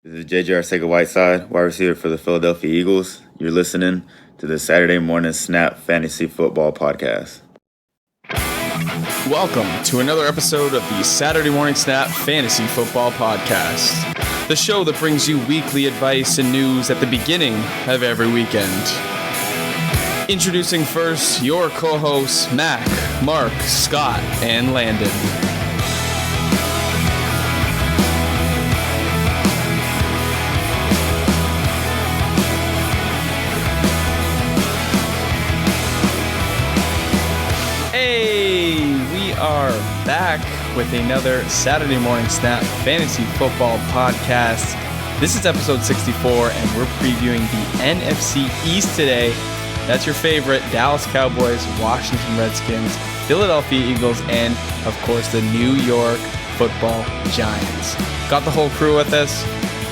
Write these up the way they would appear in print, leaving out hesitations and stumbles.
This is JJ Arcega-Whiteside, wide receiver for the Philadelphia Eagles. You're listening to the Saturday Morning Snap Fantasy Football Podcast. Welcome to another episode of the Saturday Morning Snap Fantasy Football Podcast, the show that brings you weekly advice and news at the beginning of every weekend. Introducing first your co-hosts Mack, Mark, Scott, and Landon. Are back with another Saturday Morning Snap Fantasy Football Podcast. This is episode 64, and we're previewing the NFC East today. That's your favorite: Dallas Cowboys, Washington Redskins, Philadelphia Eagles, and, of course, the New York Football Giants. Got the whole crew with us.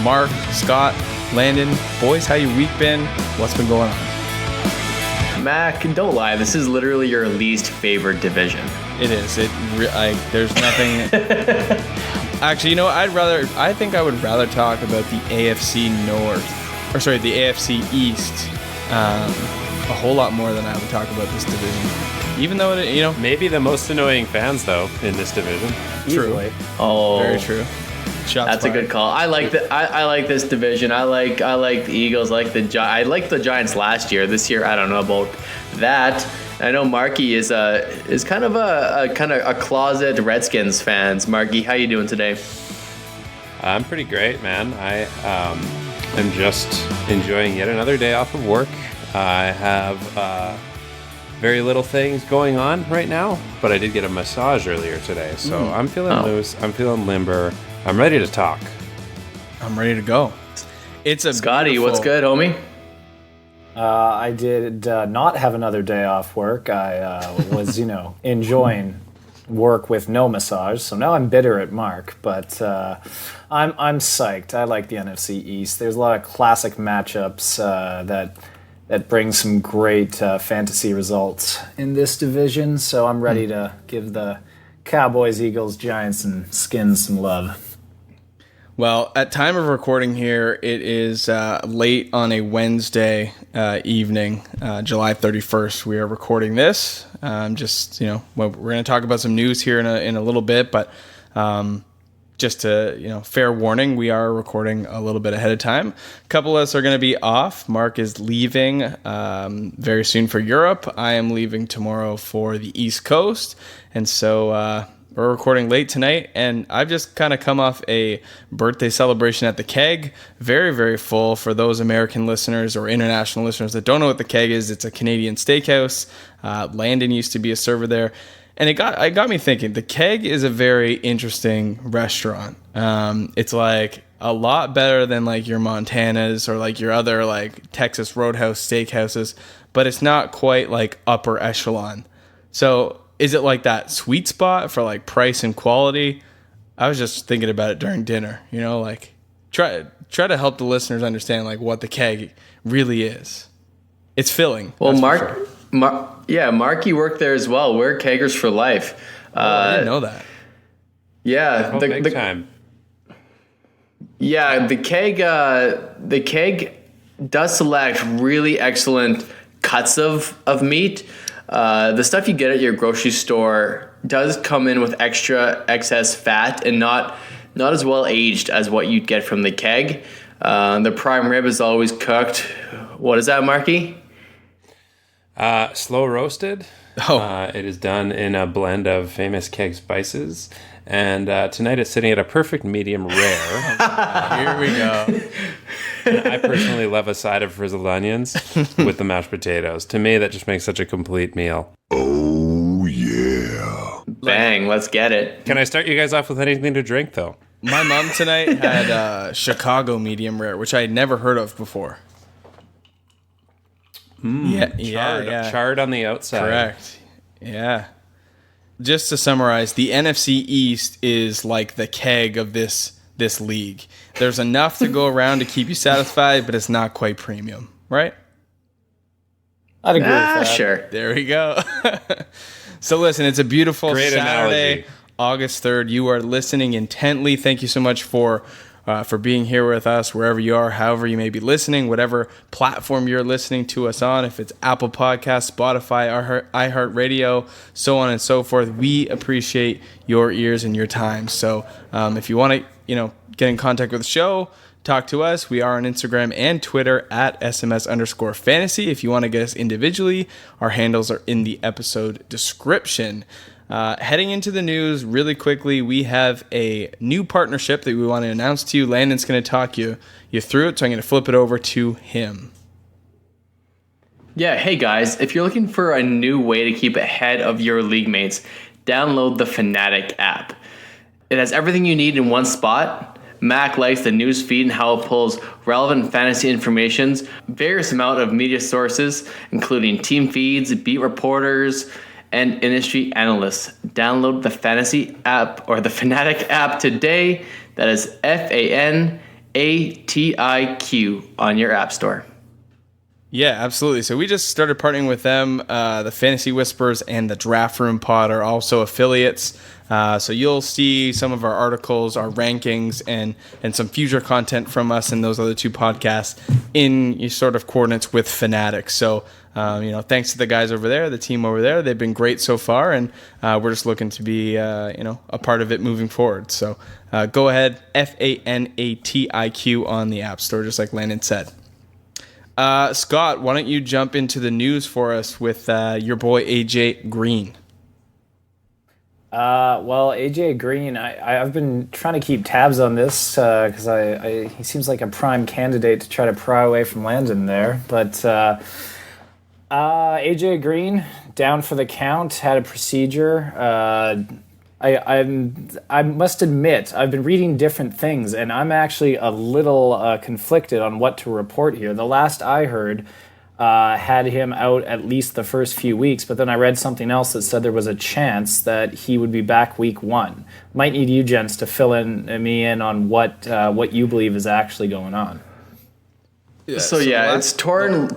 Mark, Scott, Landon. Boys, how your week been? What's been going on? Mac, don't lie. This is literally your least favorite division. It is. There's nothing. Actually, you know, I think I would rather talk about the AFC the AFC East, a whole lot more than I would talk about this division. Even though maybe the most annoying fans though in this division. True. Easily. Oh, very true. That's fired. A good call. I like I like this division. I like the Eagles. I liked the Giants last year. This year, I don't know about that. I know Marky is kind of a closet Redskins fans. Marky, how you doing today? I'm pretty great, man. I am just enjoying yet another day off of work. I have very little things going on right now, but I did get a massage earlier today, so I'm feeling loose. I'm feeling limber. I'm ready to talk. I'm ready to go. It's a Scotty, what's good, homie? I did not have another day off work. I was, enjoying work with no massage. So now I'm bitter at Mark, but I'm psyched. I like the NFC East. There's a lot of classic matchups that bring some great fantasy results in this division. So I'm ready to give the Cowboys, Eagles, Giants, and Skins some love. Well, at time of recording here, it is late on a Wednesday evening, July 31st. We are recording this. We're going to talk about some news here in a little bit, but just to, fair warning, we are recording a little bit ahead of time. A couple of us are going to be off. Mark is leaving very soon for Europe. I am leaving tomorrow for the East Coast, and so we're recording late tonight, and I've just kind of come off a birthday celebration at the Keg. Very, very full. For those American listeners or international listeners that don't know what the Keg is, it's a Canadian steakhouse. Landon used to be a server there. And it got me thinking, the Keg is a very interesting restaurant. It's like a lot better than like your Montana's or like your other like Texas Roadhouse steakhouses, but it's not quite like upper echelon. So is it like that sweet spot for like price and quality? I was just thinking about it during dinner, like try to help the listeners understand like what the Keg really is. It's filling. Well, Marky worked there as well. We're Keggers for life. I didn't know that. Yeah, big time. Yeah, the Keg does select really excellent cuts of meat. The stuff you get at your grocery store does come in with excess fat and not as well aged as what you'd get from the Keg. The prime rib is always cooked. What is that, Marky? Slow roasted. It is done in a blend of famous Keg spices. And tonight it's sitting at a perfect medium rare. Here we go. And I personally love a side of frizzled onions with the mashed potatoes. To me, that just makes such a complete meal. Oh, yeah. Bang, let's get it. Can I start you guys off with anything to drink, though? My mom tonight had Chicago medium rare, which I had never heard of before. Charred on the outside. Correct. Yeah. Just to summarize, the NFC East is like the Keg of this league. There's enough to go around to keep you satisfied, but it's not quite premium, right? I'd agree with that. Sure. There we go. So listen, it's a beautiful Great Saturday, analogy. August 3rd. You are listening intently. Thank you so much for for being here with us, wherever you are, however you may be listening, whatever platform you're listening to us on, if it's Apple Podcasts, Spotify, iHeartRadio, so on and so forth. We appreciate your ears and your time. So if you want to, get in contact with the show, talk to us. We are on Instagram and Twitter at SMS_fantasy. If you want to get us individually, our handles are in the episode description. Heading into the news really quickly, we have a new partnership that we want to announce to you. Landon's going to talk you through it, so I'm going to flip it over to him. Yeah, hey guys, if you're looking for a new way to keep ahead of your league mates, download the Fanatic app. It has everything you need in one spot. Mack likes the news feed and how it pulls relevant fantasy information, various amount of media sources, including team feeds, beat reporters, and industry analysts. Download the Fantasy app or the Fanatic app today. That is FANATIQ on your app store. Yeah, absolutely. So we just started partnering with them. The Fantasy Whispers and the Draft Room Pod are also affiliates. So you'll see some of our articles, our rankings, and some future content from us and those other two podcasts in sort of coordinates with Fanatics. So, thanks to the guys over there, the team over there. They've been great so far, and we're just looking to be, a part of it moving forward. So go ahead, FANATIQ on the App Store, just like Landon said. Scott, why don't you jump into the news for us with your boy AJ Green? AJ Green, I've been trying to keep tabs on this because he seems like a prime candidate to try to pry away from Landon there. But AJ Green, down for the count, had a procedure. I must admit, I've been reading different things, and I'm actually a little conflicted on what to report here. The last I heard had him out at least the first few weeks, but then I read something else that said there was a chance that he would be back week 1. Might need you gents to fill me in on what you believe is actually going on. Yeah, it's torn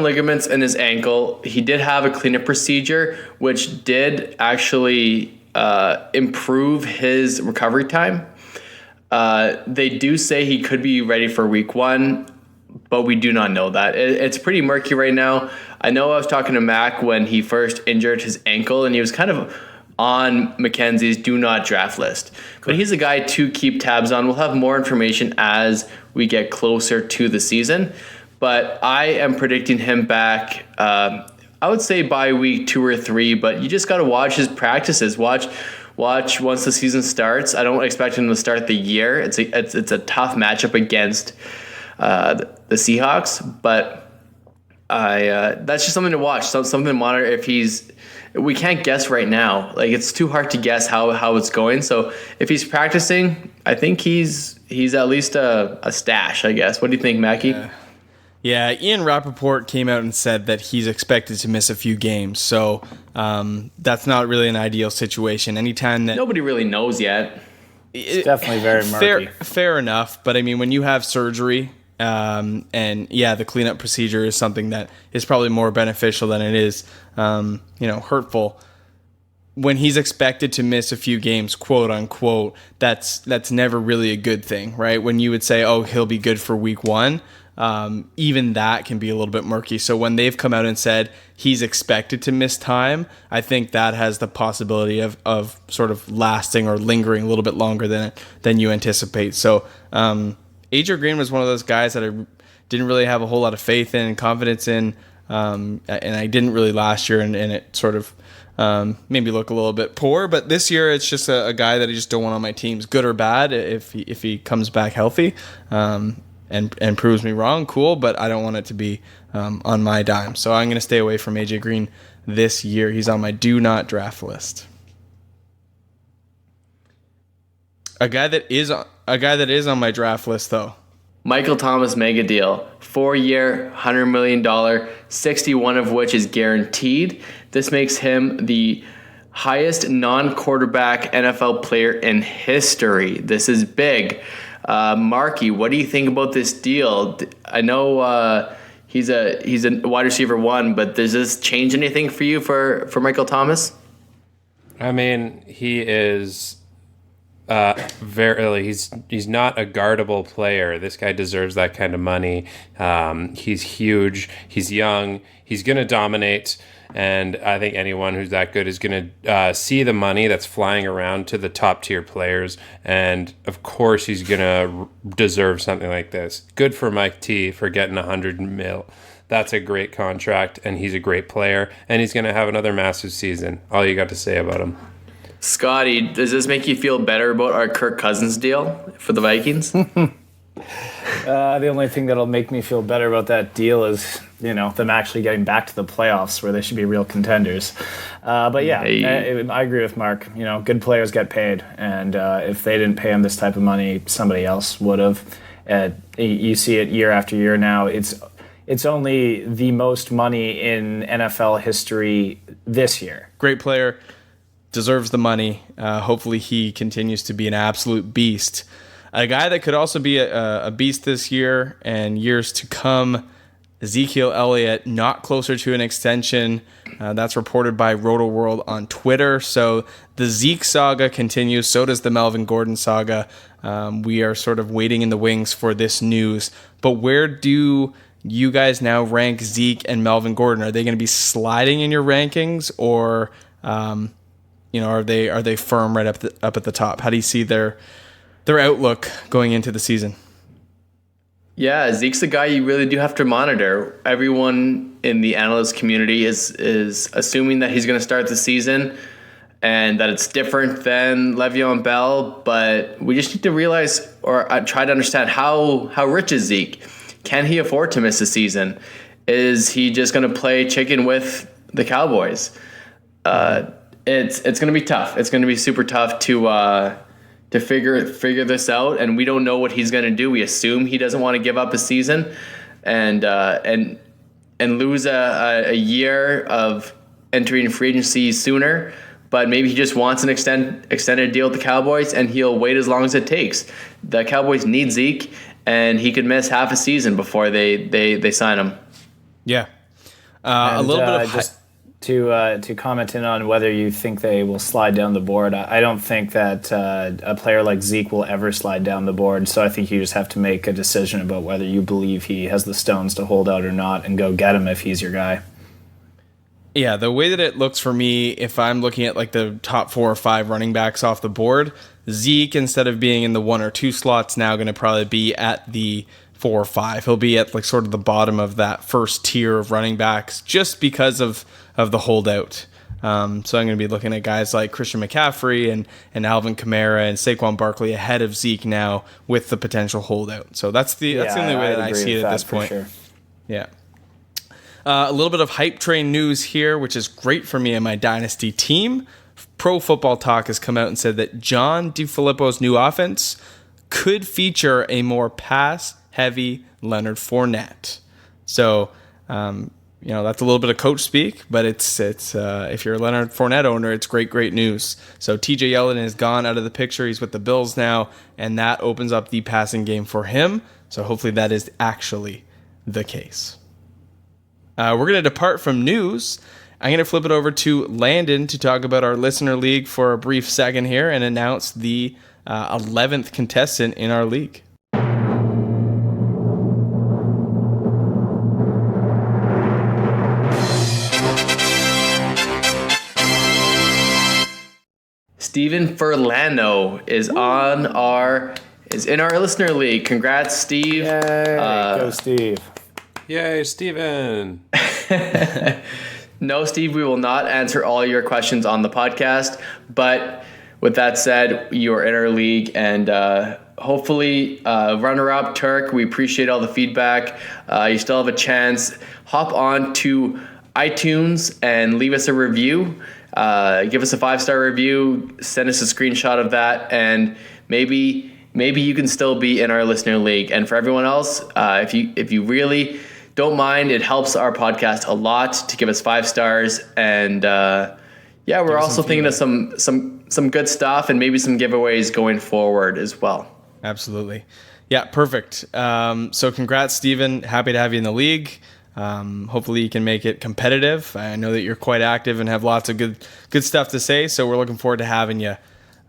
ligaments in his ankle. He did have a cleanup procedure, which did actually improve his recovery time. They do say he could be ready for week 1, but we do not know that. It's pretty murky right now. I know I was talking to Mack when he first injured his ankle, and he was kind of on Mackenzie's do not draft list. But he's a guy to keep tabs on. We'll have more information as we get closer to the season. But I am predicting him back, I would say by week 2 or 3, but you just got to watch his practices. Watch once the season starts. I don't expect him to start the year. It's a tough matchup against the Seahawks, but that's just something to watch, something to monitor. We can't guess right now. Like, it's too hard to guess how it's going. So if he's practicing, I think he's at least a stash, I guess. What do you think, Mackie? Yeah, Ian Rappaport came out and said that he's expected to miss a few games. So that's not really an ideal situation. Anytime that nobody really knows yet. It's definitely very murky. Fair enough, but I mean, when you have surgery, the cleanup procedure is something that is probably more beneficial than it is, hurtful. When he's expected to miss a few games, quote unquote, that's never really a good thing, right? When you would say, oh, he'll be good for week 1, even that can be a little bit murky. So when they've come out and said he's expected to miss time, I think that has the possibility of sort of lasting or lingering a little bit longer than you anticipate. So AJ Green was one of those guys that I didn't really have a whole lot of faith in and confidence in, and I didn't really last year, and it sort of made me look a little bit poor. But this year, it's just a guy that I just don't want on my teams, good or bad. If he comes back healthy and proves me wrong, cool. But I don't want it to be on my dime. So I'm going to stay away from AJ Green this year. He's on my do not draft list. A guy that is on my draft list, though. Michael Thomas mega deal, 4-year, $100 million, 61 of which is guaranteed. This makes him the highest non-quarterback NFL player in history. This is big. Marky, what do you think about this deal? I know he's a wide receiver 1, but does this change anything for you for Michael Thomas? I mean, he is he's not a guardable player. This guy deserves that kind of money. He's huge. He's young. He's going to dominate. And I think anyone who's that good is going to see the money that's flying around to the top tier players. And of course, he's going to deserve something like this. Good for Mike T for getting $100 million. That's a great contract, and he's a great player, and he's going to have another massive season. All you got to say about him. Scotty, does this make you feel better about our Kirk Cousins deal for the Vikings? The only thing that'll make me feel better about that deal is, them actually getting back to the playoffs where they should be real contenders. But yeah, I agree with Mark. Good players get paid, and if they didn't pay him this type of money, somebody else would have. You see it year after year now. It's only the most money in NFL history this year. Great player, deserves the money. Hopefully he continues to be an absolute beast. A guy that could also be a beast this year and years to come, Ezekiel Elliott, not closer to an extension. That's reported by Roto-World on Twitter. So the Zeke saga continues. So does the Melvin Gordon saga. We are sort of waiting in the wings for this news. But where do you guys now rank Zeke and Melvin Gordon? Are they going to be sliding in your rankings, or are they firm right up at the top? How do you see their outlook going into the season? Yeah, Zeke's the guy you really do have to monitor. Everyone in the analyst community is assuming that he's going to start the season and that it's different than Le'Veon Bell, but we just need to realize or try to understand how rich is Zeke. Can he afford to miss a season? Is he just going to play chicken with the Cowboys? It's going to be tough. It's going to be super tough to figure this out, and we don't know what he's going to do. We assume he doesn't want to give up a season and lose a year of entering free agency sooner. But maybe he just wants an extended deal with the Cowboys, and he'll wait as long as it takes. The Cowboys need Zeke, and he could miss half a season before they sign him. Yeah. A little bit of just to comment in on whether you think they will slide down the board. I don't think that a player like Zeke will ever slide down the board. So I think you just have to make a decision about whether you believe he has the stones to hold out or not, and go get him if he's your guy. Yeah, the way that it looks for me, if I'm looking at like the top 4 or 5 running backs off the board, Zeke, instead of being in the 1 or 2 slots, now going to probably be at the 4 or 5. He'll be at like sort of the bottom of that first tier of running backs just because of the holdout. So I'm going to be looking at guys like Christian McCaffrey and Alvin Kamara and Saquon Barkley ahead of Zeke now with the potential holdout. So that's the only way that I see it at this point. Sure. Yeah. A little bit of hype train news here, which is great for me and my dynasty team. Pro Football Talk has come out and said that John DeFilippo's new offense could feature a more pass-heavy Leonard Fournette. So, that's a little bit of coach speak, but it's if you're a Leonard Fournette owner, it's great news. So TJ Yeldon is gone out of the picture. He's with the Bills now, and that opens up the passing game for him. So hopefully that is actually the case. We're going to depart from news. I'm going to flip it over to Landon to talk about our listener league for a brief second here and announce the 11th contestant in our league. Steven Furlano is in our listener league. Congrats, Steve. Yay, go Steve. Yay, Steven. No, Steve, we will not answer all your questions on the podcast. But with that said, you are in our league, and hopefully runner-up, Turk, we appreciate all the feedback. You still have a chance. Hop on to iTunes and leave us a review. Give us a 5-star review. Send us a screenshot of that, and maybe you can still be in our listener league. And for everyone else, if you really don't mind, it helps our podcast a lot to give us 5 stars. And we're also thinking of some good stuff and maybe some giveaways going forward as well. Absolutely. Yeah, perfect. So congrats, Steven. Happy to have you in the league. Hopefully you can make it competitive. I know that you're quite active and have lots of good stuff to say, so we're looking forward to having you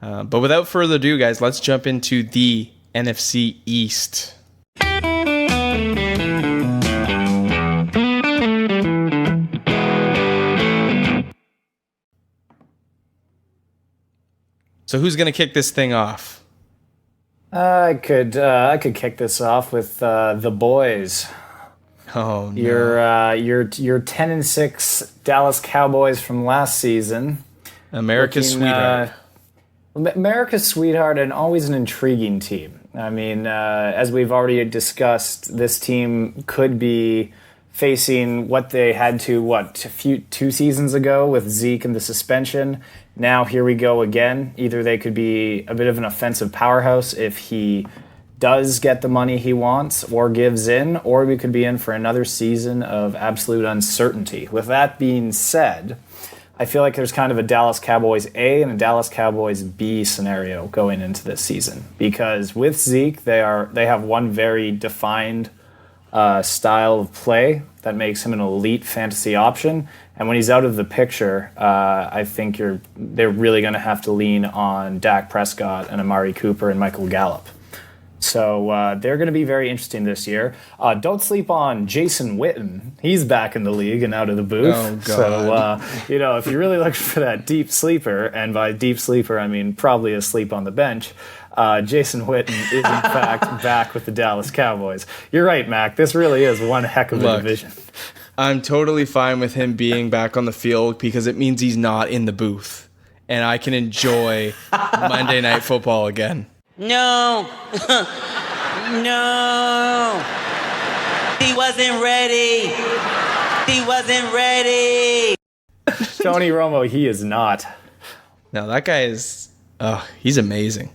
But without further ado, guys, let's jump into the NFC East. So who's going to kick this thing off? I could kick this off with the boys. Oh no! Your 10-6 Dallas Cowboys from last season. America's sweetheart. America's sweetheart, and always an intriguing team. I mean, as we've already discussed, this team could be facing what they had to, 2 seasons ago with Zeke and the suspension. Now here we go again. Either they could be a bit of an offensive powerhouse if he does get the money he wants or gives in, or we could be in for another season of absolute uncertainty. With that being said, I feel like there's kind of a Dallas Cowboys A and a Dallas Cowboys B scenario going into this season, because with Zeke, they have one very defined style of play that makes him an elite fantasy option. And when he's out of the picture, I think they're really going to have to lean on Dak Prescott and Amari Cooper and Michael Gallup. So they're going to be very interesting this year. Don't sleep on Jason Witten. He's back in the league and out of the booth. Oh, God. So, if you're really looking for that deep sleeper, and by deep sleeper, I mean probably asleep on the bench, Jason Witten is in fact back with the Dallas Cowboys. You're right, Mac. This really is one heck of a division. I'm totally fine with him being back on the field because it means he's not in the booth. And I can enjoy Monday Night Football again. No. No. He wasn't ready. He wasn't ready. Tony Romo, he is not. No, that guy is... he's amazing.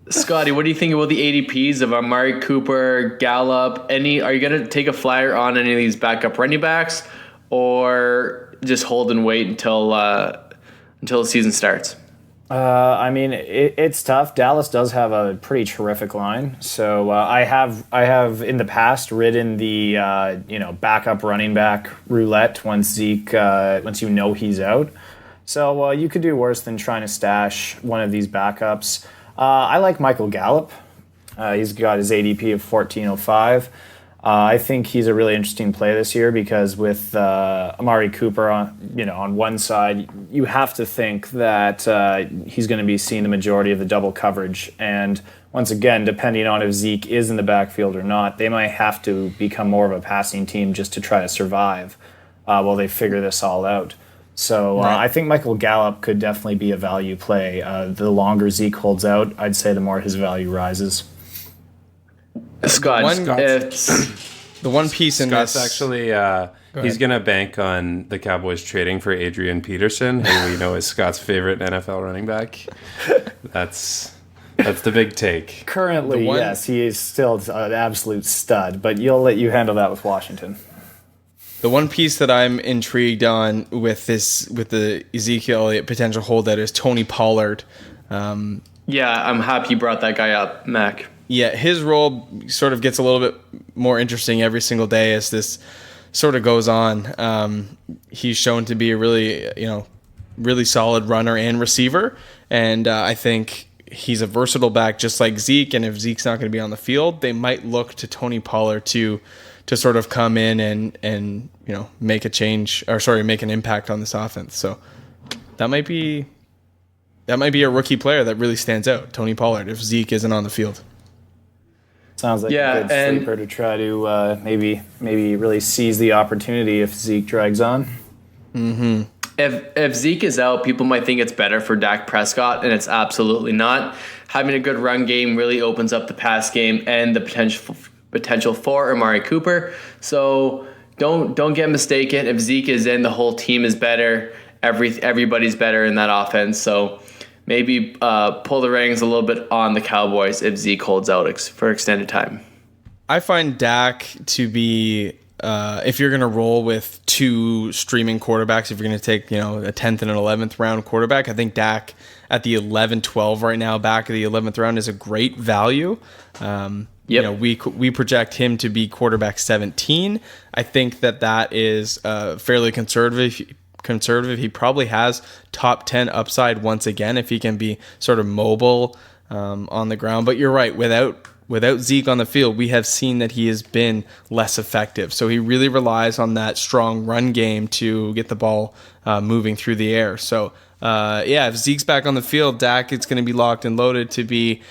Scotty, what do you think about the ADPs of Amari Cooper, Gallup? Are you going to take a flyer on any of these backup running backs, or just hold and wait until the season starts? I mean, it's tough. Dallas does have a pretty terrific line. So I have in the past ridden the backup running back roulette once Zeke once he's out. So you could do worse than trying to stash one of these backups. I like Michael Gallup. He's got his ADP of 1405. I think he's a really interesting play this year because with Amari Cooper on one side, you have to think that he's going to be seeing the majority of the double coverage. And once again, depending on if Zeke is in the backfield or not, they might have to become more of a passing team just to try to survive while they figure this all out. So Right. I think Michael Gallup could definitely be a value play. The longer Zeke holds out, I'd say the more his value rises. Scott, The one piece in Scott's this... actually he's ahead. going to bank on the Cowboys trading for Adrian Peterson, who we know is Scott's favorite NFL running back. That's the big take. Currently, yes, he is still an absolute stud, but let you handle that with Washington. The one piece that I'm intrigued on with the Ezekiel Elliott potential holdout is Tony Pollard. Yeah, I'm happy you brought that guy up, Mac. Yeah, his role sort of gets a little bit more interesting every single day as this sort of goes on. He's shown to be a really solid runner and receiver, and I think he's a versatile back just like Zeke. And if Zeke's not going to be on the field, they might look to Tony Pollard to sort of come in and make an impact on this offense. So that might be a rookie player that really stands out, Tony Pollard, if Zeke isn't on the field. Sounds like a good sleeper to try to maybe really seize the opportunity if Zeke drags on. Mm-hmm. If Zeke is out, people might think it's better for Dak Prescott, and it's absolutely not. Having a good run game really opens up the pass game and the potential for Amari Cooper. So don't get mistaken. If Zeke is in, the whole team is better. Everybody's better in that offense. So maybe pull the reins a little bit on the Cowboys if Zeke holds out for extended time. I find Dak to be, if you're going to roll with two streaming quarterbacks, if you're going to take a 10th and an 11th round quarterback, I think Dak at the 11-12 right now, back of the 11th round, is a great value. Yep. We project him to be quarterback 17. I think that is fairly conservative conservative, he probably has top 10 upside once again if he can be sort of mobile on the ground. But you're right, without Zeke on the field, we have seen that he has been less effective. So he really relies on that strong run game to get the ball moving through the air. So if Zeke's back on the field, Dak is going to be locked and loaded to be,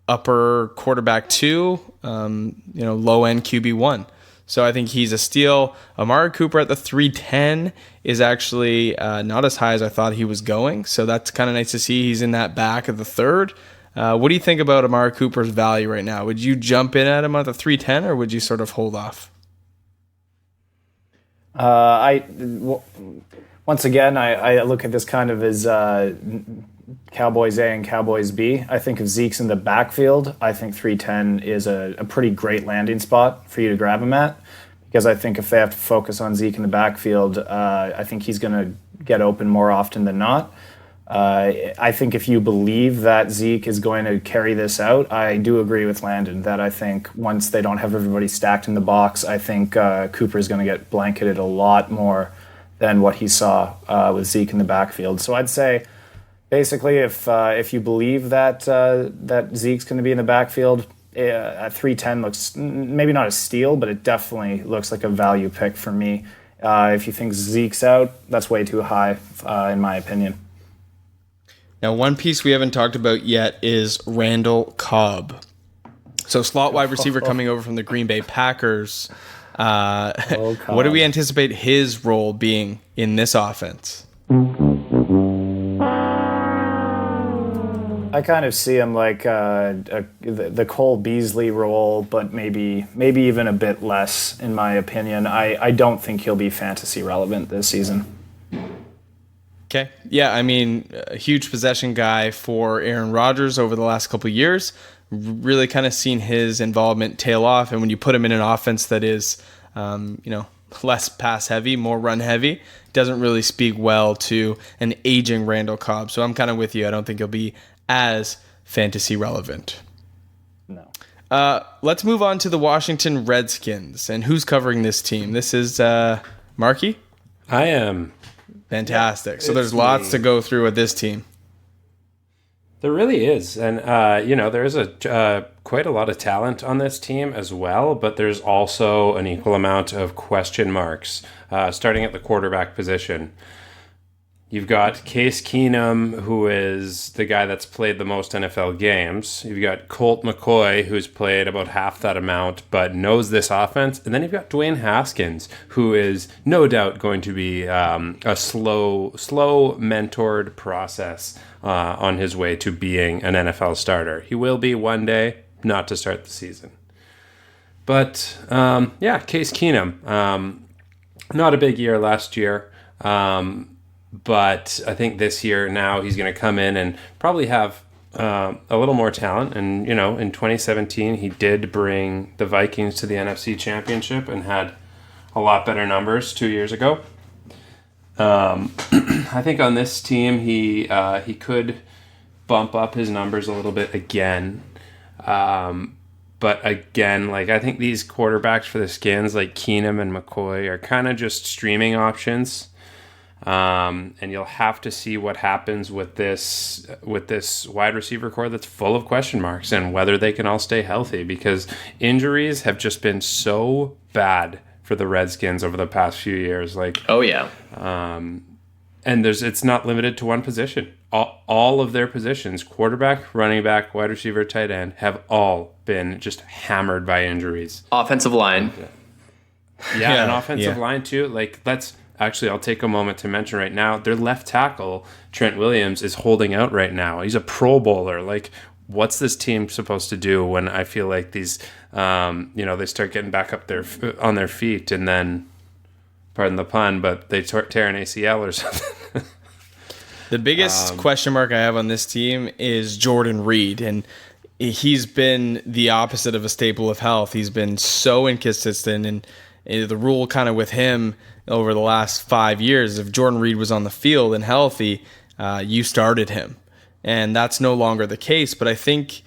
upper quarterback 2, low end QB1. So I think he's a steal. Amari Cooper at the 310 is actually not as high as I thought he was going. So that's kind of nice to see. He's in that back of the third. What do you think about Amari Cooper's value right now? Would you jump in at him at the 310 or would you sort of hold off? Once again, I look at this kind of as Cowboys A and Cowboys B. I think if Zeke's in the backfield, I think 310 is a pretty great landing spot for you to grab him at, because I think if they have to focus on Zeke in the backfield, I think he's going to get open more often than not. I think if you believe that Zeke is going to carry this out, I do agree with Landon that I think once they don't have everybody stacked in the box, I think Cooper is going to get blanketed a lot more than what he saw with Zeke in the backfield. So I'd say, basically, if you believe that Zeke's going to be in the backfield, at 310 looks maybe not a steal, but it definitely looks like a value pick for me. If you think Zeke's out, that's way too high, in my opinion. Now, one piece we haven't talked about yet is Randall Cobb. So slot wide receiver coming over from the Green Bay Packers. What do we anticipate his role being in this offense? I kind of see him like the Cole Beasley role, but maybe even a bit less, in my opinion. I don't think he'll be fantasy relevant this season. Okay. Yeah, I mean, a huge possession guy for Aaron Rodgers over the last couple of years. Really kind of seen his involvement tail off, and when you put him in an offense that is, less pass heavy, more run heavy, doesn't really speak well to an aging Randall Cobb. So I'm kind of with you. I don't think he'll be as fantasy relevant. No. Let's move on to the Washington Redskins. And who's covering this team? This is Marky? I am. Fantastic. So there's lots to go through with this team. There really is. And, there is quite a lot of talent on this team as well, but there's also an equal amount of question marks, starting at the quarterback position. You've got Case Keenum, who is the guy that's played the most NFL games. You've got Colt McCoy, who's played about half that amount, but knows this offense. And then you've got Dwayne Haskins, who is no doubt going to be a slow mentored process on his way to being an NFL starter. He will be one day, not to start the season. But, Case Keenum. Not a big year last year. But I think this year now he's going to come in and probably have a little more talent. And, in 2017, he did bring the Vikings to the NFC Championship and had a lot better numbers 2 years ago. I think on this team, he could bump up his numbers a little bit again. But again, I think these quarterbacks for the Skins, like Keenum and McCoy, are kind of just streaming options. And you'll have to see what happens with this wide receiver core that's full of question marks and whether they can all stay healthy, because injuries have just been so bad for the Redskins over the past few years. And it's not limited to one position. All of their positions, quarterback, running back, wide receiver, tight end, have all been just hammered by injuries. Offensive line. Yeah, and offensive line too. Actually, I'll take a moment to mention right now, their left tackle, Trent Williams, is holding out right now. He's a Pro Bowler. What's this team supposed to do when I feel like these, they start getting back up on their feet and then, pardon the pun, but they tear an ACL or something? The biggest question mark I have on this team is Jordan Reed, and he's been the opposite of a staple of health. He's been so inconsistent, and the rule kind of with him over the last 5 years, if Jordan Reed was on the field and healthy, you started him. And that's no longer the case. But I think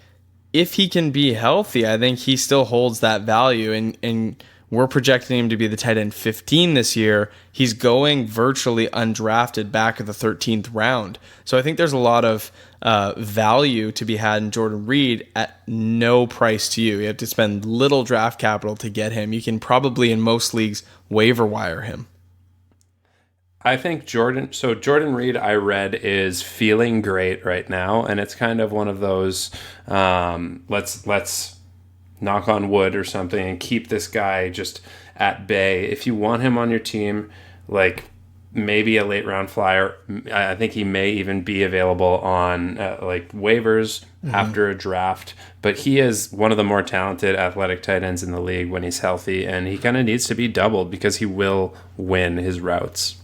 if he can be healthy, I think he still holds that value. And We're projecting him to be the tight end 15 this year. He's going virtually undrafted back at the 13th round. So I think there's a lot of value to be had in Jordan Reed at no price to you. You have to spend little draft capital to get him. You can probably, in most leagues, waiver wire him. I think Jordan Reed, I read, is feeling great right now, and it's kind of one of those let's knock on wood or something and keep this guy just at bay. If you want him on your team, like maybe a late round flyer, I think he may even be available on like waivers after a draft. But he is one of the more talented athletic tight ends in the league when he's healthy, and he kind of needs to be doubled because he will win his routes.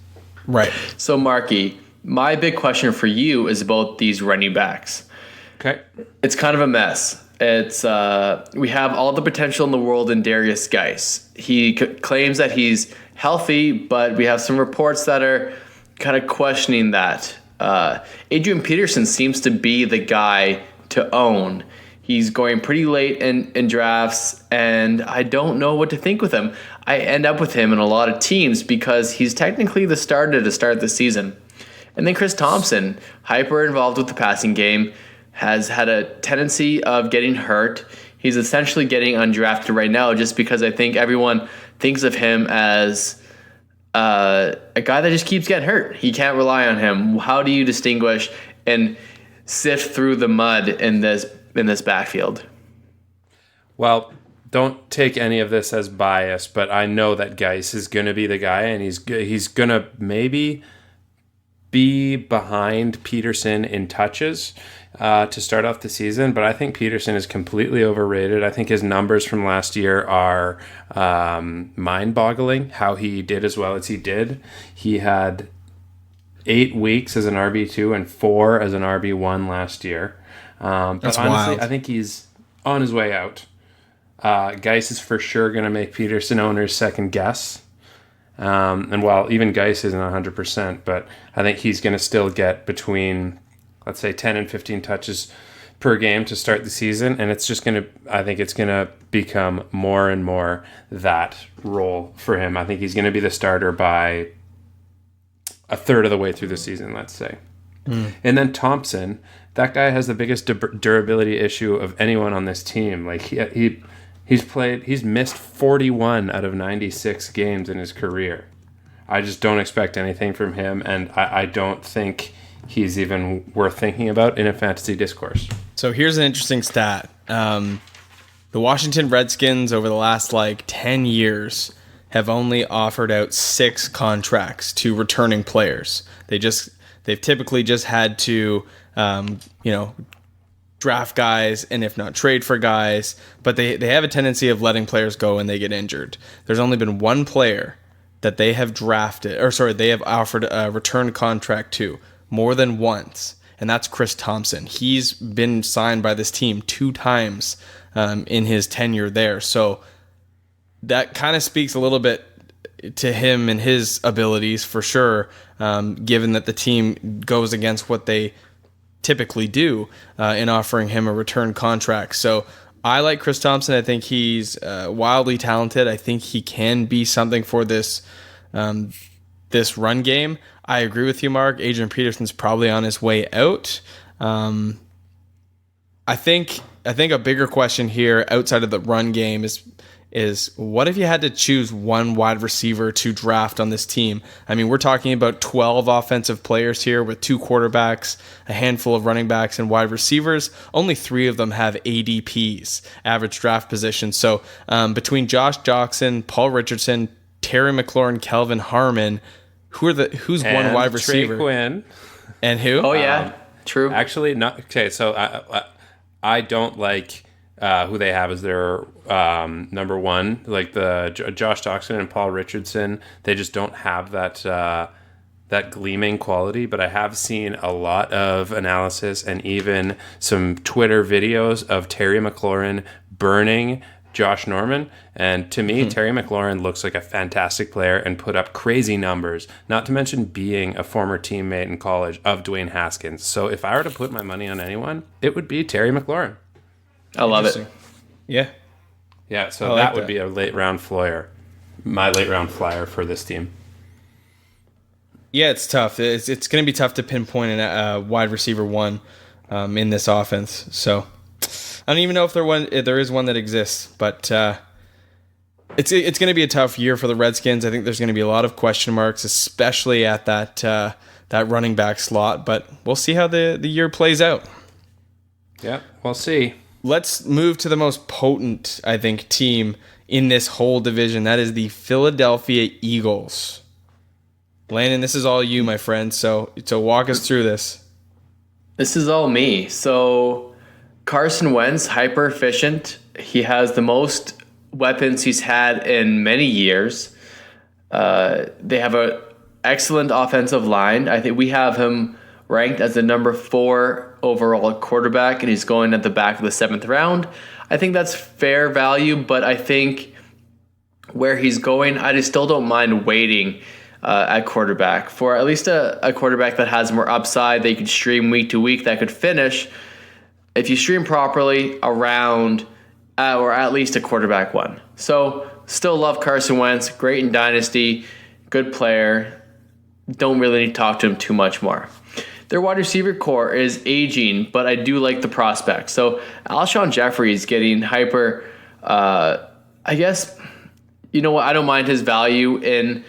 Right. So, Marky, my big question for you is about these running backs. Okay. It's kind of a mess. It's we have all the potential in the world in Darius Geis. He claims that he's healthy, but we have some reports that are kind of questioning that. Adrian Peterson seems to be the guy to own. He's going pretty late in drafts, and I don't know what to think with him. I end up with him in a lot of teams because he's technically the starter to start the season. And then Chris Thompson, hyper involved with the passing game, has had a tendency of getting hurt. He's essentially getting undrafted right now just because I think everyone thinks of him as a guy that just keeps getting hurt. He can't rely on him. How do you distinguish and sift through the mud in this backfield? Well, don't take any of this as bias, but I know that Geis is going to be the guy, and he's going to maybe be behind Peterson in touches to start off the season, but I think Peterson is completely overrated. I think his numbers from last year are mind-boggling, how he did as well as he did. He had 8 weeks as an RB2 and 4 as an RB1 last year. But That's honestly, wild. I think he's on his way out. Geis is for sure going to make Peterson owners second guess. And while even Geis isn't 100%, but I think he's going to still get between, let's say, 10 and 15 touches per game to start the season. And it's just I think it's going to become more and more that role for him. I think he's going to be the starter by a third of the way through the season, let's say. And then Thompson, that guy has the biggest durability issue of anyone on this team. Like he's missed 41 out of 96 games in his career. I just don't expect anything from him, and I don't think he's even worth thinking about in a fantasy discourse. So here's an interesting stat. The Washington Redskins over the last 10 years have only offered out 6 contracts to returning players. They've typically just had to, draft guys and if not trade for guys, but they have a tendency of letting players go when they get injured. There's only been one player that they have they have offered a return contract to more than once, and that's Chris Thompson. He's been signed by this team 2 times in his tenure there. So that kind of speaks a little bit to him and his abilities for sure, given that the team goes against what they typically do in offering him a return contract. So I like Chris Thompson. I think he's wildly talented. I think he can be something for this run game. I agree with you, Mark. Adrian Peterson's probably on his way out. I think a bigger question here outside of the run game is what if you had to choose one wide receiver to draft on this team? I mean, we're talking about 12 offensive players here with 2 quarterbacks, a handful of running backs, and wide receivers. Only 3 of them have ADPs, average draft positions. So between Josh Jackson, Paul Richardson, Terry McLaurin, Kelvin Harmon, who's one wide receiver? Trey Quinn. And who? Oh, yeah. True. Actually, not okay. So I don't like who they have as their number one, like the Josh Doctson and Paul Richardson. They just don't have that gleaming quality. But I have seen a lot of analysis and even some Twitter videos of Terry McLaurin burning Josh Norman. And to me, Terry McLaurin looks like a fantastic player and put up crazy numbers, not to mention being a former teammate in college of Dwayne Haskins. So if I were to put my money on anyone, it would be Terry McLaurin. I love it. Yeah. Yeah, so I like that would that. be a late round flyer my late round flyer for this team. Yeah, it's tough. It's going to be tough to pinpoint a wide receiver one in this offense. So I don't even know if there is one that exists, but it's going to be a tough year for the Redskins. I think there's going to be a lot of question marks, especially at that running back slot. But we'll see how the year plays out. Yeah, we'll see. Let's move to the most potent, I think, team in this whole division. That is the Philadelphia Eagles. Landon, this is all you, my friend. So walk us through this. This is all me. So Carson Wentz, hyper efficient. He has the most weapons he's had in many years. They have an excellent offensive line. I think we have him ranked as the number 4 overall quarterback, and he's going at the back of the 7th round. I think that's fair value, but I think where he's going, I just still don't mind waiting at quarterback for at least a quarterback that has more upside that you could stream week to week, that could finish, if you stream properly, around or at least a quarterback one. So still love Carson Wentz, great in Dynasty, good player. Don't really need to talk to him too much more. Their wide receiver core is aging, but I do like the prospects. So Alshon Jeffrey is getting hyper. I guess, you know what? I don't mind his value in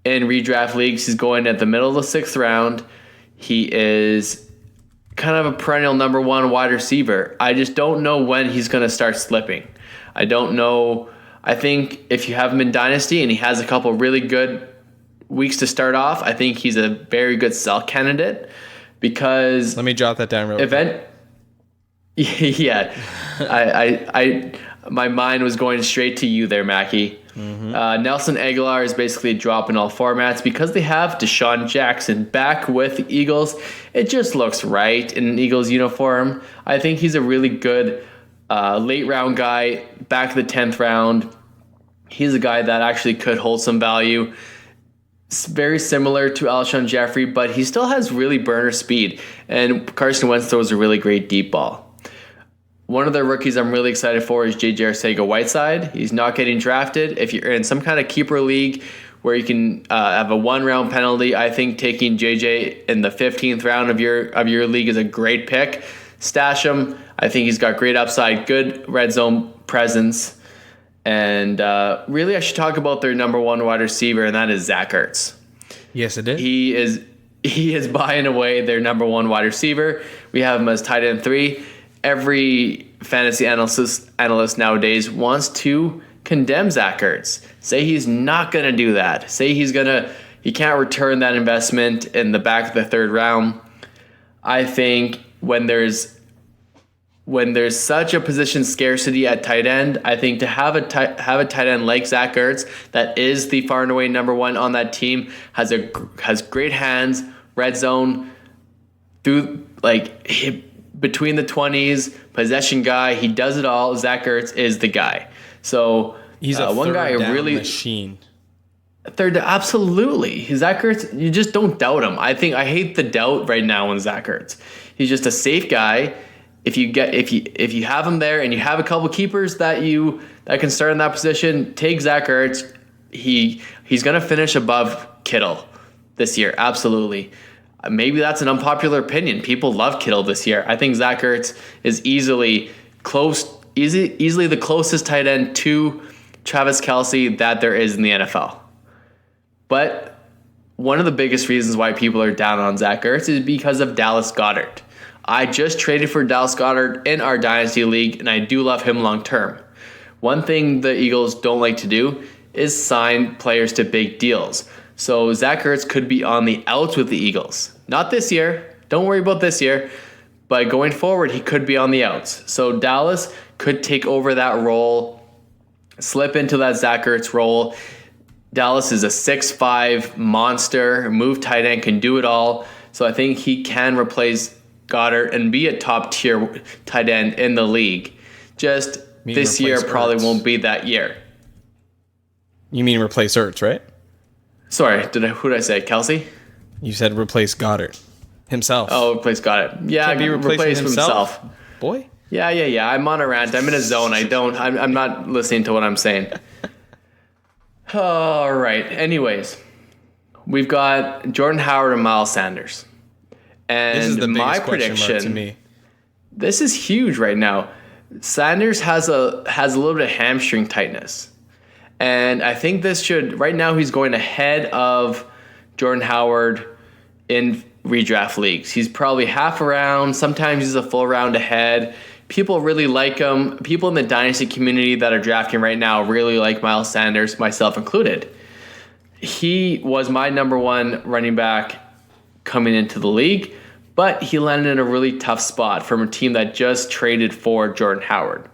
redraft leagues. He's going at the middle of the 6th round. He is kind of a perennial number 1 wide receiver. I just don't know when he's going to start slipping. I don't know. I think if you have him in Dynasty and he has a couple really good weeks to start off, I think he's a very good sell candidate, because let me jot that down real quick. Yeah, I my mind was going straight to you there, Mackie. Mm-hmm. Nelson Aguilar is basically a drop in all formats because they have Deshaun Jackson back with the Eagles. It just looks right in an Eagles uniform. I think he's a really good late round guy, back of the 10th round. He's a guy that actually could hold some value. It's very similar to Alshon Jeffrey, but he still has really burner speed. And Carson Wentz throws a really great deep ball. One of the rookies I'm really excited for is J.J. Arcega-Whiteside. He's not getting drafted. If you're in some kind of keeper league where you can have a 1-round penalty, I think taking J.J. in the 15th round of your league is a great pick. Stash him. I think he's got great upside, good red zone presence. And really, I should talk about their number 1 wide receiver, and that is Zach Ertz. Yes, it is. He is buying away their number 1 wide receiver. We have him as tight end 3. Every fantasy analyst nowadays wants to condemn Zach Ertz. Say he's not going to do that. Say he can't return that investment in the back of the 3rd round. I think when there's such a position scarcity at tight end, I think to have a tight end like Zach Ertz, that is the far and away number 1 on that team, has great hands, red zone, through between the 20s, possession guy. He does it all. Zach Ertz is the guy. So he's a one guy really machine. Absolutely. Zach Ertz, you just don't doubt him. I hate the doubt right now on Zach Ertz. He's just a safe guy. If you have him there and you have a couple keepers that can start in that position, take Zach Ertz. He's going to finish above Kittle this year, absolutely. Maybe that's an unpopular opinion. People love Kittle this year. I think Zach Ertz is easily the closest tight end to Travis Kelce that there is in the NFL. But one of the biggest reasons why people are down on Zach Ertz is because of Dallas Goedert. I just traded for Dallas Goedert in our Dynasty League, and I do love him long term. One thing the Eagles don't like to do is sign players to big deals. So Zach Ertz could be on the outs with the Eagles. Not this year. Don't worry about this year. But going forward, he could be on the outs. So Dallas could take over that role, slip into that Zach Ertz role. Dallas is a 6'5" monster, move tight end, can do it all. So I think he can replace Goddard and be a top tier tight end in the league. Just this year probably won't be that year. You mean replace Ertz, right? Sorry, who did I say? Kelce? You said replace Goddard himself. Oh, replace Goddard. Yeah, Can't be replace himself. Boy. Yeah. I'm on a rant. I'm in a zone. I'm not listening to what I'm saying. All right. Anyways, we've got Jordan Howard and Miles Sanders. And This is the my biggest question mark prediction to me. This is huge right now. Sanders has a little bit of hamstring tightness. And I think this should, right now he's going ahead of Jordan Howard in redraft leagues. He's probably half a round. Sometimes he's a full round ahead. People really like him. People in the dynasty community that are drafting right now really like Miles Sanders, myself included. He was my number one running back coming into the league, but he landed in a really tough spot from a team that just traded for Jordan Howard.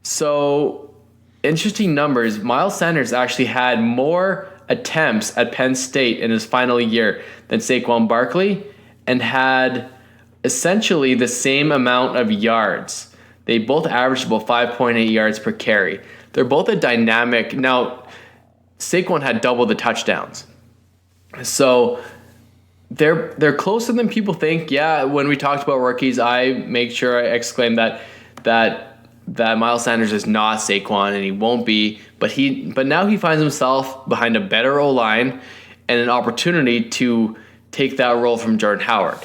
So, interesting numbers. Miles Sanders actually had more attempts at Penn State in his final year than Saquon Barkley and had essentially the same amount of yards. They both averaged about 5.8 yards per carry. They're both a dynamic. Now, Saquon had double the touchdowns. So they're closer than people think. Yeah, when we talked about rookies, I make sure I exclaim that Miles Sanders is not Saquon and he won't be, but now he finds himself behind a better O-line and an opportunity to take that role from Jordan Howard.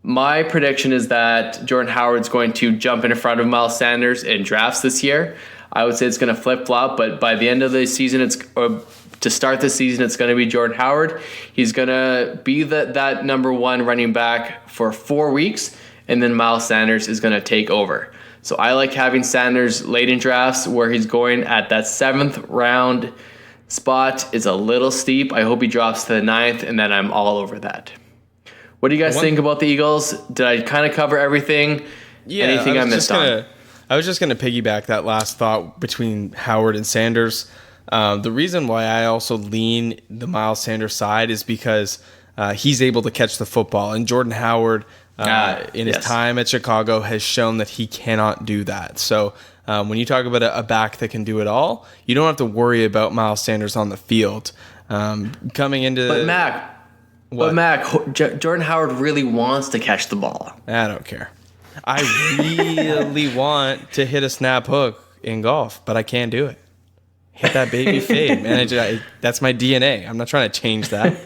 My prediction is that Jordan Howard's going to jump in front of Miles Sanders in drafts this year. I would say it's going to flip-flop, but by the end of the season, to start the season, it's going to be Jordan Howard. He's going to be that number one running back for 4 weeks, and then Miles Sanders is going to take over. So I like having Sanders late in drafts where he's going at that 7th round spot. Is a little steep. I hope he drops to the 9th, and then I'm all over that. What do you guys think about the Eagles? Did I kind of cover everything? Yeah, Anything I missed on? I was just going to piggyback that last thought between Howard and Sanders. The reason why I also lean the Miles Sanders side is because he's able to catch the football. And Jordan Howard, in his time at Chicago, has shown that he cannot do that. So when you talk about a back that can do it all, you don't have to worry about Miles Sanders on the field. Coming into But Mac, Jordan Howard really wants to catch the ball. I don't care. I really want to hit a snap hook in golf, but I can't do it. Hit that baby fade, man. That's my DNA. I'm not trying to change that,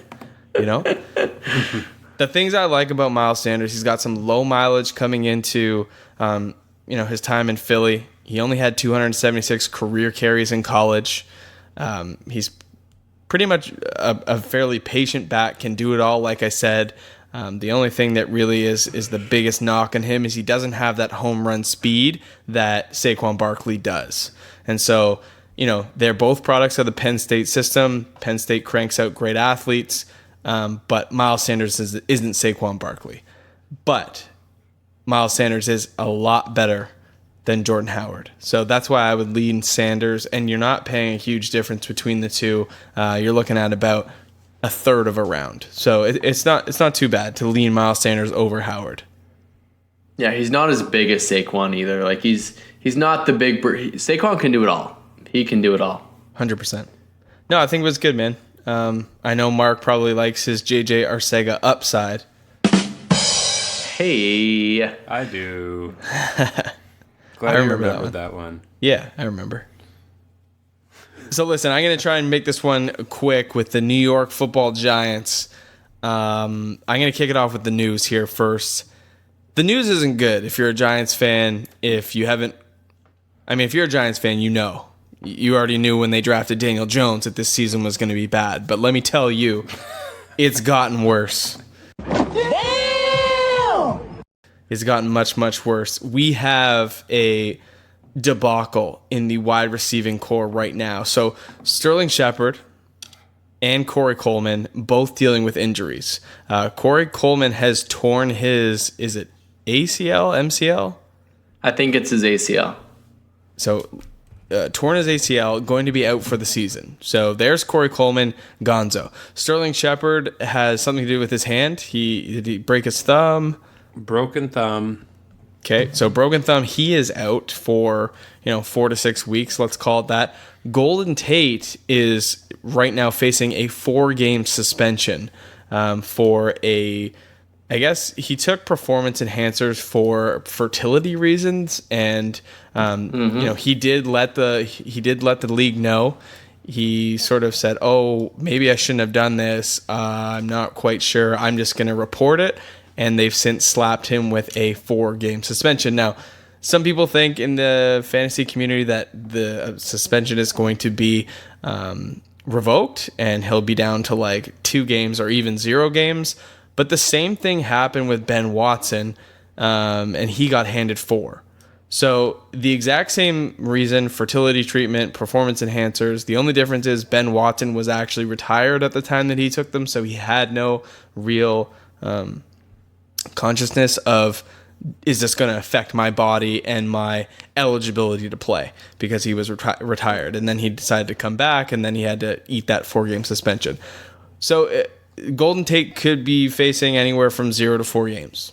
The things I like about Miles Sanders, he's got some low mileage coming into, his time in Philly. He only had 276 career carries in college. He's pretty much a fairly patient back, can do it all, like I said. The only thing that really is the biggest knock on him is he doesn't have that home run speed that Saquon Barkley does. And so, they're both products of the Penn State system. Penn State cranks out great athletes, but Miles Sanders isn't Saquon Barkley. But Miles Sanders is a lot better than Jordan Howard. So that's why I would lean Sanders, and you're not paying a huge difference between the two. You're looking at about a third of a round. So it's not too bad to lean Miles Sanders over Howard. Yeah, he's not as big as Saquon either. Like he's not the big Saquon can do it all. He can do it all. 100%. No, I think it was good, man. I know Mark probably likes his JJ Arcega upside. Hey, I do. Glad I you remember that one. Yeah, I remember. So listen, I'm going to try and make this one quick with the New York Football Giants. I'm going to kick it off with the news here first. The news isn't good if you're a Giants fan. If you're a Giants fan, You already knew when they drafted Daniel Jones that this season was going to be bad. But let me tell you, it's gotten worse. Damn! It's gotten much, much worse. We have a debacle in the wide receiving core right now. So Sterling Shepard and Corey Coleman both dealing with injuries. Corey Coleman has torn his, is it ACL, MCL? I think it's his ACL. So torn his ACL, going to be out for the season. So there's Corey Coleman, gonzo. Sterling Shepard has something to do with his hand. Did he break his thumb? Broken thumb. Okay, so broken thumb, he is out for 4 to 6 weeks, let's call it that. Golden Tate is right now facing a 4-game suspension for I guess he took performance enhancers for fertility reasons, and he did let the league know. he sort of said, oh, maybe I shouldn't have done this. I'm not quite sure. I'm just going to report it. And they've since slapped him with a 4-game suspension. Now, some people think in the fantasy community that the suspension is going to be revoked and he'll be down to like 2 games or even 0 games. But the same thing happened with Ben Watson, and he got handed 4. So the exact same reason, fertility treatment, performance enhancers. The only difference is Ben Watson was actually retired at the time that he took them, so he had no real consciousness of, is this going to affect my body and my eligibility to play, because he was retired. And then he decided to come back, and then he had to eat that 4-game suspension. So Golden Tate could be facing anywhere from 0 to 4 games.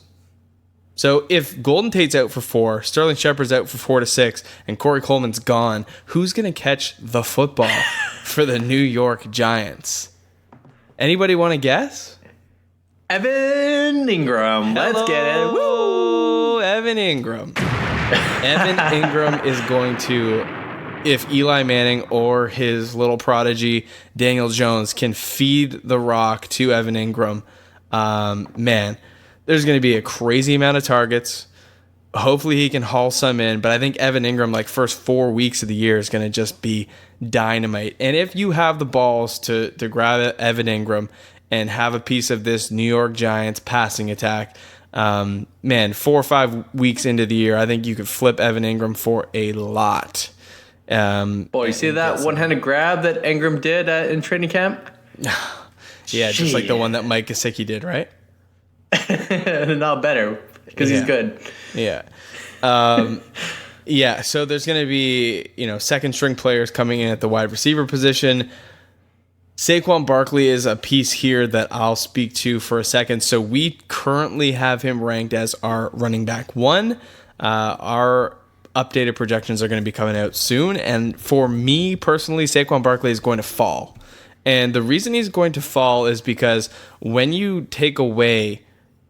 So if Golden Tate's out for 4, Sterling Shepard's out for 4 to 6, and Corey Coleman's gone, who's going to catch the football for the New York Giants? Anybody want to guess? Evan Ingram. Hello, Let's get it. Woo! Evan Ingram. Evan Ingram is going to, if Eli Manning or his little prodigy Daniel Jones can feed the rock to Evan Ingram, man, there's going to be a crazy amount of targets. Hopefully he can haul some in, but I think Evan Ingram, like first 4 weeks of the year, is going to just be dynamite. And if you have the balls to grab Evan Ingram and have a piece of this New York Giants passing attack, man, 4 or 5 weeks into the year, I think you could flip Evan Ingram for a lot. Boy, you see that one-handed grab that Ingram did in training camp? Yeah, just like the one that Mike Gesicki did, right? Not better, because he's good. Yeah. Yeah, so there's going to be, second string players coming in at the wide receiver position. Saquon Barkley is a piece here that I'll speak to for a second. So we currently have him ranked as our running back 1. Our updated projections are going to be coming out soon. And for me personally, Saquon Barkley is going to fall. And the reason he's going to fall is because when you take away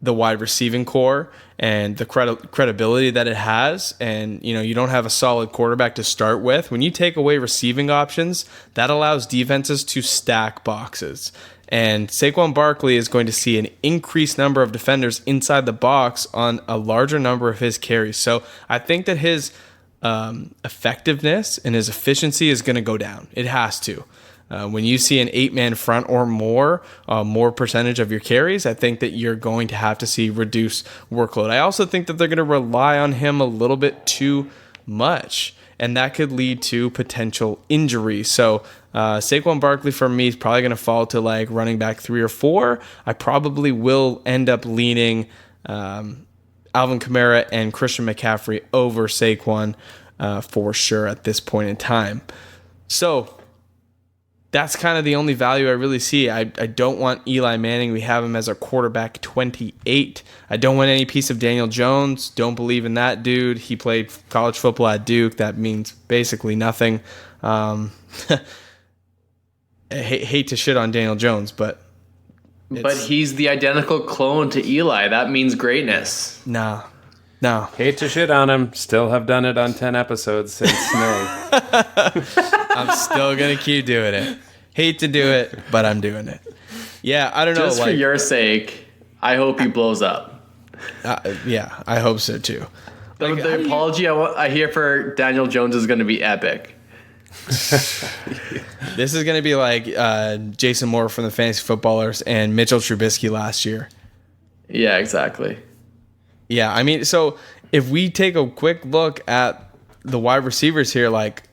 the wide receiving core and the credibility that it has, and you don't have a solid quarterback to start with, when you take away receiving options, that allows defenses to stack boxes. And Saquon Barkley is going to see an increased number of defenders inside the box on a larger number of his carries. So I think that his effectiveness and his efficiency is going to go down. It has to. When you see an 8-man front or more percentage of your carries, I think that you're going to have to see reduced workload. I also think that they're going to rely on him a little bit too much, and that could lead to potential injury. So Saquon Barkley for me is probably going to fall to like running back 3 or 4. I probably will end up leaning Alvin Kamara and Christian McCaffrey over Saquon for sure at this point in time. So that's kind of the only value I really see. I don't want Eli Manning. We have him as our quarterback 28. I don't want any piece of Daniel Jones. Don't believe in that dude. He played college football at Duke. That means basically nothing. I hate to shit on Daniel Jones, but he's the identical clone to Eli. That means greatness. No. Hate to shit on him. Still have done it on 10 episodes since May. I'm still going to keep doing it. Hate to do it, but I'm doing it. Yeah, I don't know. Just for your sake, I hope he blows up. Yeah, I hope so too. The apology I hear for Daniel Jones is going to be epic. This is going to be like Jason Moore from the Fantasy Footballers and Mitchell Trubisky last year. Yeah, exactly. Yeah, I mean, so if we take a quick look at the wide receivers here, like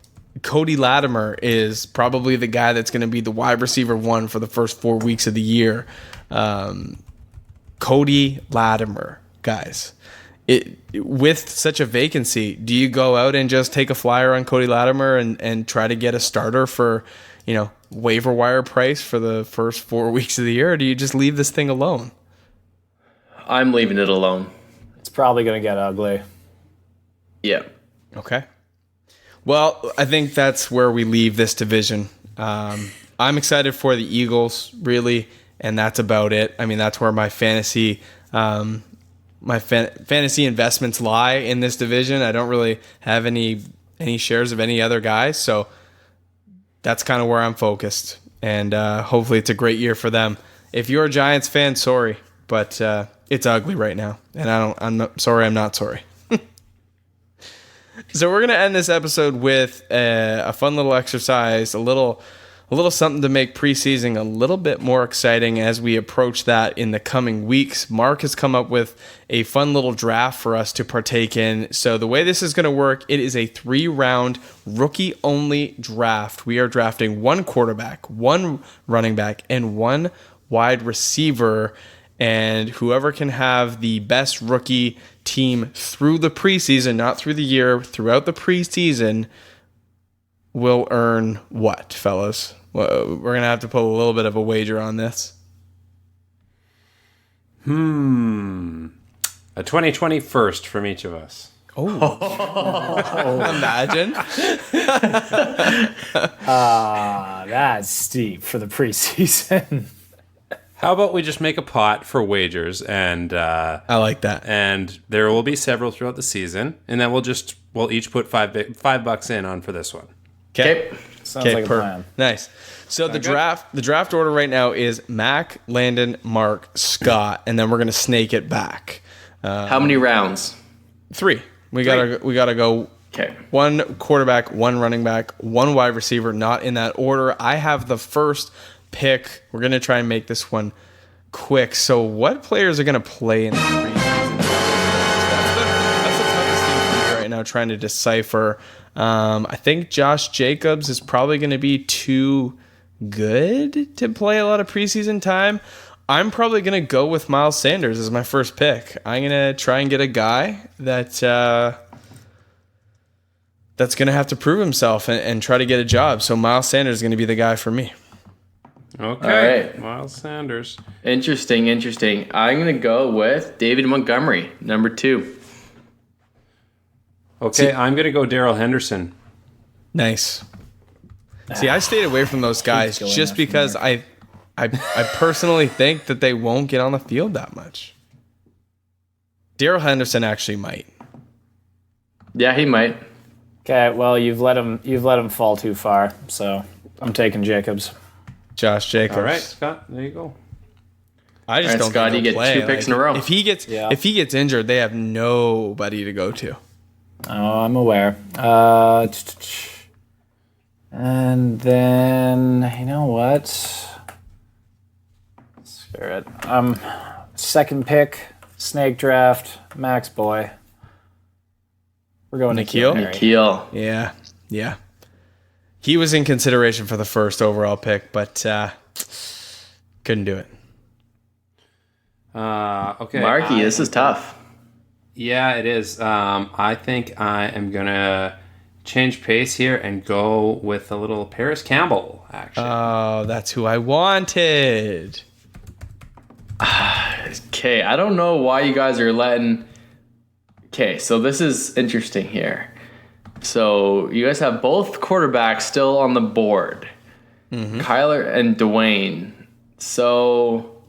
Cody Latimer is probably the guy that's going to be the wide receiver 1 for the first 4 weeks of the year. Cody Latimer, guys. With such a vacancy, do you go out and just take a flyer on Cody Latimer and try to get a starter for, waiver wire price for the first 4 weeks of the year, or do you just leave this thing alone? I'm leaving it alone. It's probably going to get ugly. Yeah. Okay. Well, I think that's where we leave this division. I'm excited for the Eagles, really, and that's about it. I mean, that's where my fantasy investments lie in this division. I don't really have any shares of any other guys, so that's kind of where I'm focused. And hopefully it's a great year for them. If you're a Giants fan, sorry, but it's ugly right now. And I'm not sorry. So we're going to end this episode with a fun little exercise, a little something to make preseason a little bit more exciting as we approach that in the coming weeks. Mark has come up with a fun little draft for us to partake in. So the way this is going to work, it is a 3-round rookie-only draft. We are drafting 1 quarterback, 1 running back, and 1 wide receiver. And whoever can have the best rookie team through the preseason, not through the year, throughout the preseason, will earn what, fellas? Well, we're going to have to put a little bit of a wager on this. A 2020 first from each of us. Imagine. That's steep for the preseason. How about we just make a pot for wagers, and I like that. And there will be several throughout the season, and then we'll each put $5 in on for this one. Okay. Sounds like a plan. Nice. So the draft order right now is Mack, Landon, Mark, Scott, and then we're gonna snake it back. How many rounds? 3. We gotta go. Okay. 1 quarterback, 1 running back, 1 wide receiver. Not in that order. I have the first pick. We're gonna try and make this one quick. So what players are gonna play in the preseason? That's the toughest thing for me right now, trying to decipher. I think Josh Jacobs is probably going to be too good to play a lot of preseason time. I'm probably going to go with Miles Sanders as my first pick. I'm going to try and get a guy that's going to have to prove himself and try to get a job. So Miles Sanders is going to be the guy for me. Okay. All right. Miles Sanders. Interesting. I'm going to go with David Montgomery, number 2. Okay, I'm going to go Darrell Henderson. Nice. See, I stayed away from those guys just because I personally think that they won't get on the field that much. Darrell Henderson actually might. Yeah, he might. Okay, well you've let him fall too far, so I'm taking Jacobs. Josh Jacobs. All right, Scott, there you go. I just All right, don't Scott, think you he'll get play. 2 picks in a row. If he gets injured, they have nobody to go to. Oh, I'm aware. And then, you know what? Screw it. Second pick, snake draft, Max boy. We're going Nikhil? Nikhil. Yeah. He was in consideration for the first overall pick, but couldn't do it. Okay. Marky, this is tough. Yeah, it is. I think I am going to change pace here and go with a little Paris Campbell, actually. Oh, that's who I wanted. Okay, I don't know why you guys are letting... Okay, so this is interesting here. So you guys have both quarterbacks still on the board. Mm-hmm. Kyler and Dwayne. So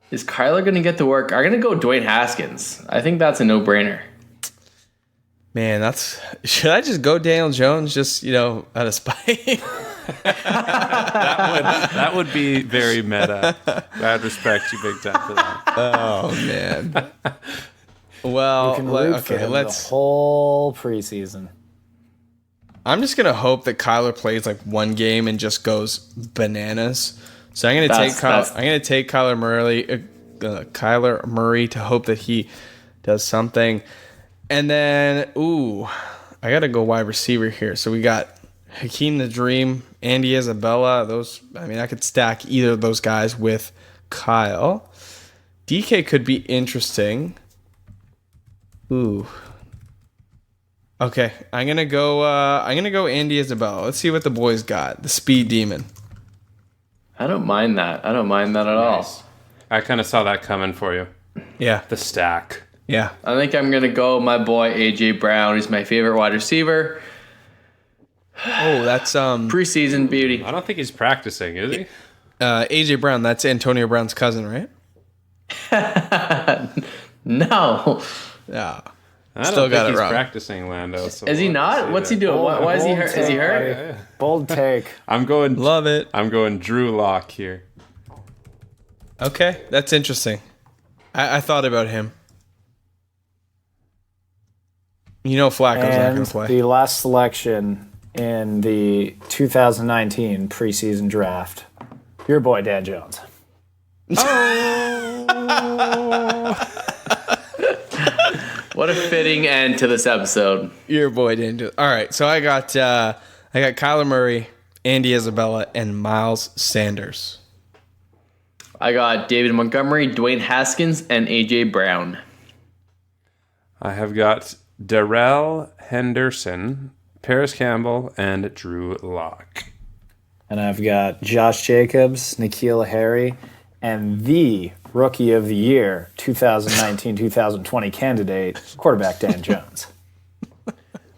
is Kyler going to get to work? I'm going to go Dwayne Haskins. I think that's a no-brainer. Man, should I just go Daniel Jones just, out of spite? That would be very meta. I'd respect you big time for that. Oh, man. Well, the whole preseason. I'm just going to hope that Kyler plays like one game and just goes bananas. So I'm going to take Kyler Murray to hope that he does something. And then, I got to go wide receiver here. So we got Hakeem the Dream, Andy Isabella. I could stack either of those guys with Kyle. DK could be interesting. Okay, I'm gonna go Andy Isabella. Let's see what the boys got. The speed demon. I don't mind that. At all. I kind of saw that coming for you. Yeah. The stack. Yeah. I think I'm going to go my boy A.J. Brown. He's my favorite wide receiver. Oh, that's preseason beauty. I don't think he's practicing, is he? A.J. Brown, that's Antonio Brown's cousin, right? No. Yeah. I Still don't got think it he's wrong. practicing, Lando. So Is he we'll have to not? see What's he there. doing? Why is he hurt? Is he hurt? Yeah. Bold take. I'm going. Love it. I'm going Drew Lock here. Okay, that's interesting. I thought about him. You know Flacco's not And going to play. the last selection in the 2019 preseason draft, your boy Dan Jones. What a fitting end to this episode. Your boy didn't do it. All right, so I got Kyler Murray, Andy Isabella, and Miles Sanders. I got David Montgomery, Dwayne Haskins, and AJ Brown. I have got Darrell Henderson, Paris Campbell, and Drew Lock. And I've got Josh Jacobs, N'Keal Harry, and the Rookie of the Year 2019-2020 candidate, quarterback Dan Jones.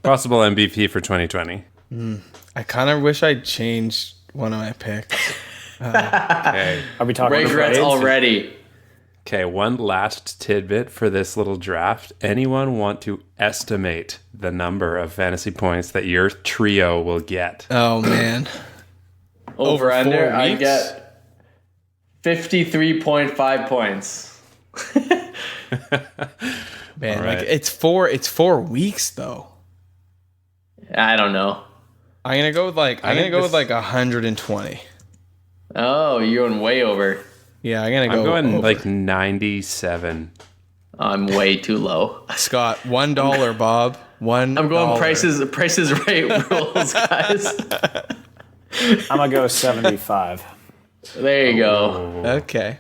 Possible MVP for 2020. I kind of wish I'd changed one of my picks. Okay. Are we talking Regrets grades? already. Okay, one last tidbit for this little draft. Anyone want to estimate the number of fantasy points that your trio will get? Oh, man. Over 4 under, I weeks? get 53.5 points. Man, All right. like it's 4 weeks, though. I don't know. I'm going to go with like 120. Oh, you're going way over. Yeah, I'm going to I'm go going over. like 97. I'm way too low. Scott, $1, Bob. $1. I'm going prices right rules, guys. I'm going to go 75. There you go. Okay.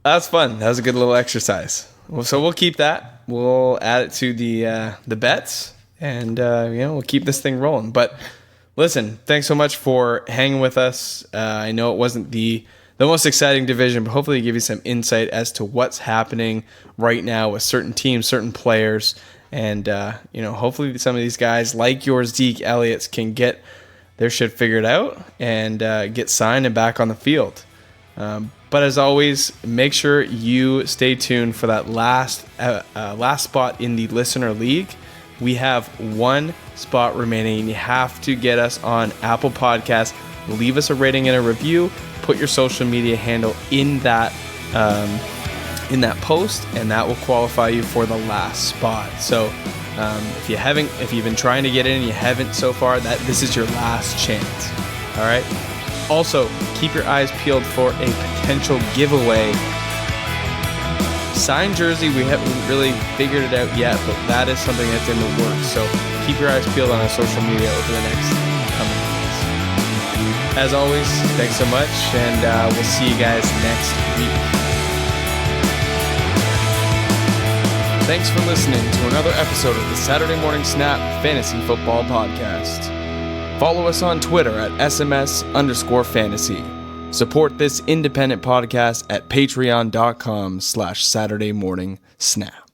That's fun. That was a good little exercise. Well, so we'll keep that. We'll add it to the bets, and we'll keep this thing rolling. But listen, thanks so much for hanging with us. I know it wasn't the most exciting division, but hopefully give you some insight as to what's happening right now with certain teams, certain players, and hopefully some of these guys like your Zeke Elliott's can get their shit figured out and get signed and back on the field. But as always, make sure you stay tuned for that last spot in the listener league. We have one spot remaining, and you have to get us on Apple Podcasts. Leave us a rating and a review. Put your social media handle in that post, and that will qualify you for the last spot. So if you've been trying to get in and you haven't so far, this is your last chance. All right. Also, keep your eyes peeled for a potential giveaway. Signed jersey, we haven't really figured it out yet, but that is something that's in the works. So keep your eyes peeled on our social media over the next coming weeks. As always, thanks so much, and we'll see you guys next week. Thanks for listening to another episode of the Saturday Morning Snap Fantasy Football Podcast. Follow us on Twitter at SMS_fantasy. Support this independent podcast at patreon.com/SaturdayMorningSnap.